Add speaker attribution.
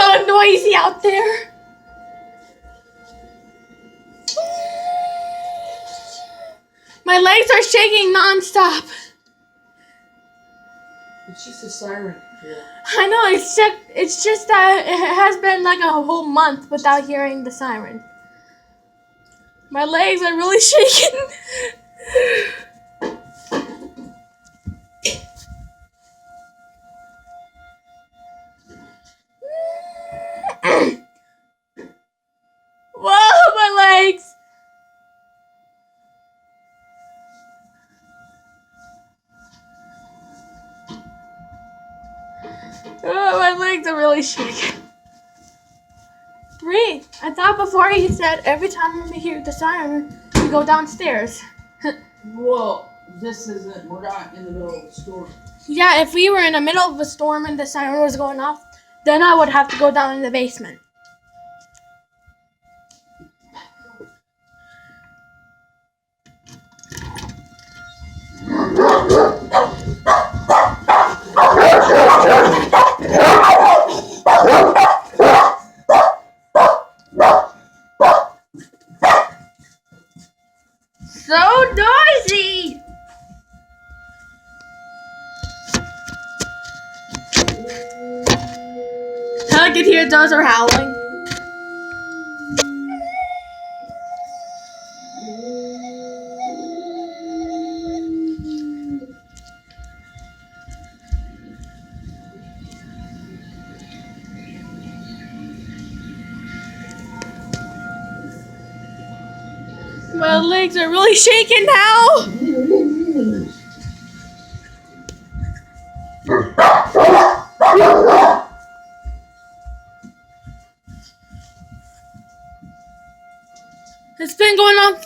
Speaker 1: so noisy out there. My legs are shaking nonstop.
Speaker 2: It's just a siren. Yeah.
Speaker 1: I know, it's just that it has been like a whole month without hearing the siren. My legs are really shaking. Whoa, my legs! Oh, my legs are really shaking. Breathe. I thought before you said every time we hear the siren, we go downstairs.
Speaker 2: Well, this isn't. We're not in the middle of the storm.
Speaker 1: Yeah, if we were in the middle of a storm and the siren was going off, then I would have to go down in the basement. So noisy! I could hear those are howling. My legs are really shaking now. It's been going on